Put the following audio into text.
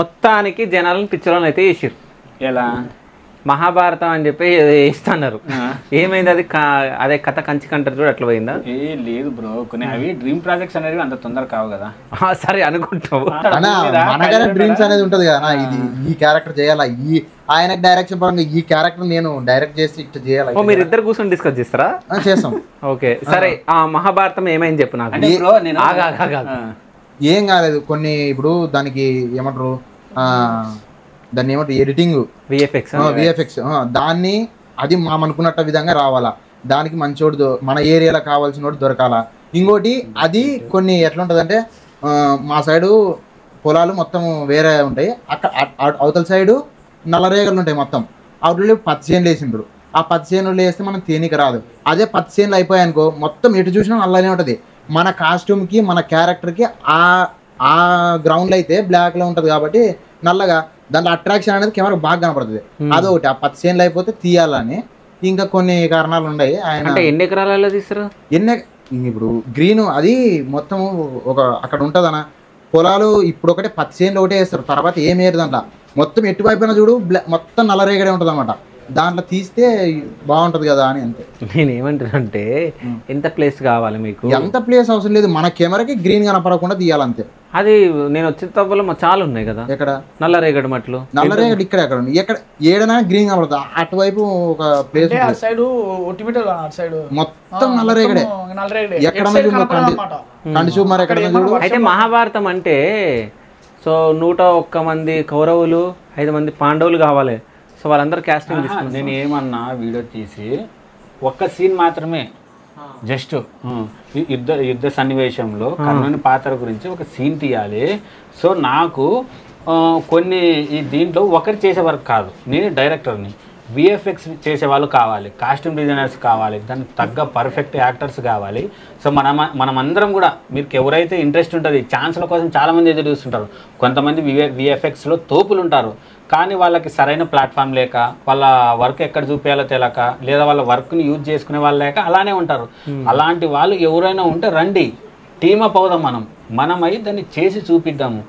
మొత్తానికి జనాలను పిచ్చోళ్ళని అయితే చేసిర్రు. ఎలా మహాభారతం అని చెప్పి వేస్తున్నారు. ఏమైంది అది? అదే కథ కంచి కంటారు చూడు, అట్లా పోయిందా? ఏ లేదు బ్రో, కొన్ని అవి డ్రీమ్ ప్రాజెక్ట్స్ అనేవి అంత తొందర కావు కదా. సరే అనుకుంటావు, మనగానే డ్రీమ్స్ అనేది ఉంటది కదా. ఇది ఈ క్యారెక్టర్ చేయాలా, ఈ ఆయన డైరెక్షన్ పరంగా ఈ క్యారెక్టర్ నేను డైరెక్ట్ చేసి ఇట్లా చేయాలి. మీరు ఇద్దరు కూర్చొని డిస్కస్ చేస్తారా? చేస్తాం. ఓకే సరే, ఆ మహాభారతం ఏమైంది చెప్పు నాకు. అంటే బ్రో నేను ఏం కాలేదు. కొన్ని ఇప్పుడు దానికి ఏమంటారు, దాన్ని ఏమంటారు, ఎడిటింగ్, విఎఫ్ఎక్స్ దాన్ని అది మనం అనుకున్నట్టు విధంగా రావాలా. దానికి మంచోడు మన ఏరియాలో కావాల్సిన వాడు దొరకాలా. ఇంకోటి అది కొన్ని ఎట్లా ఉంటుంది అంటే, మా సైడు పొలాలు మొత్తం వేరే ఉంటాయి, అక్కడ అవతల సైడు నల్లరేగలు ఉంటాయి మొత్తం. అవుట్లో పత్తి చేనులు వేసిండ్రు. ఆ పత్తి చేనులు వేస్తే మనం తేనిక రాదు. అదే పత్తి చేనులు అయిపోయాయనుకో మొత్తం ఎటు చూసినా నల్లనే ఉంటుంది. మన కాస్ట్యూమ్కి మన క్యారెక్టర్కి ఆ గ్రౌండ్లో అయితే బ్లాక్లో ఉంటుంది కాబట్టి నల్లగా, దాంట్లో అట్రాక్షన్ అనేది కెమెరా బాగా కనపడుతుంది. అదొకటి. ఆ పత్తి చేనులు అయిపోతే తీయాలని ఇంకా కొన్ని కారణాలు ఉన్నాయి. ఆయన ఎన్ని ఎకరాలలో తీస్తారు? ఇప్పుడు గ్రీన్ అది మొత్తం ఒక అక్కడ ఉంటుంది అన్న పొలాలు. ఇప్పుడు ఒకటే పత్తి చేనులు ఒకటే వేస్తారు, తర్వాత ఏం వేయరు. దాంట్లో మొత్తం ఎటువైపోయినా చూడు మొత్తం నల్లరేగడే ఉంటుంది అన్నమాట. దాంట్లో తీస్తే బాగుంటది కదా అని. అంతే. నేను ఏమంటానంటే, ఎంత ప్లేస్ కావాలి మీకు? ఎంత ప్లేస్ అవసరం లేదు, మన కెమెరాకి గ్రీన్ కనపడకుండా తీయాలంతే. అది నేను వచ్చిన తప్పలో చాలా ఉన్నాయి కదా. ఎక్కడ నల్లరేగడి మట్లు? నల్లరేగడి ఇక్కడ ఎక్కడ ఎక్కడ ఏడైనా గ్రీన్ కనపడుతుంది. అటువైపు ఒక ప్లేస్ మొత్తం నల్లరేగడే. ఎక్కడ కండి చూపు మరి ఎక్కడ చూడు. అయితే మహాభారతం అంటే సో 101 మంది కౌరవులు, 5 మంది పాండవులు కావాలి. సో వాళ్ళందరూ క్యాస్టింగ్ తీసుకున్నారు. నేను ఏమన్నా వీడియో తీసి ఒక్క సీన్ మాత్రమే, జస్ట్ యుద్ధ సన్నివేశంలో కర్ణుని పాత్ర గురించి ఒక సీన్ తీయాలి. సో నాకు కొన్ని ఈ దీంట్లో ఒకరు చేసే వర్క్ కాదు, నేను డైరెక్టర్ని. విఎఫ్ఎక్స్ చేసే వాళ్ళు కావాలి, కాస్ట్యూమ్ డిజైనర్స్ కావాలి, దానికి తగ్గ పర్ఫెక్ట్ యాక్టర్స్ కావాలి. సో మనమందరం కూడా, మీకు ఎవరైతే ఇంట్రెస్ట్ ఉంటుంది, ఛాన్స్ల కోసం చాలామంది ఎదురు చూస్తుంటారు. కొంతమంది విఎఫ్ఎక్స్లో తోపులు ఉంటారు, కానీ వాళ్ళకి సరైన ప్లాట్ఫామ్ లేక, వాళ్ళ వర్క్ ఎక్కడ చూపించాలో తెలియక, లేదా వాళ్ళ వర్క్ని యూజ్ చేసుకునే వాళ్ళు లేక అలానే ఉంటారు. అలాంటి వాళ్ళు ఎవరైనా ఉంటే రండి, టీమప్ అవుదాం, మనమై దాన్ని చేసి చూపిద్దాము.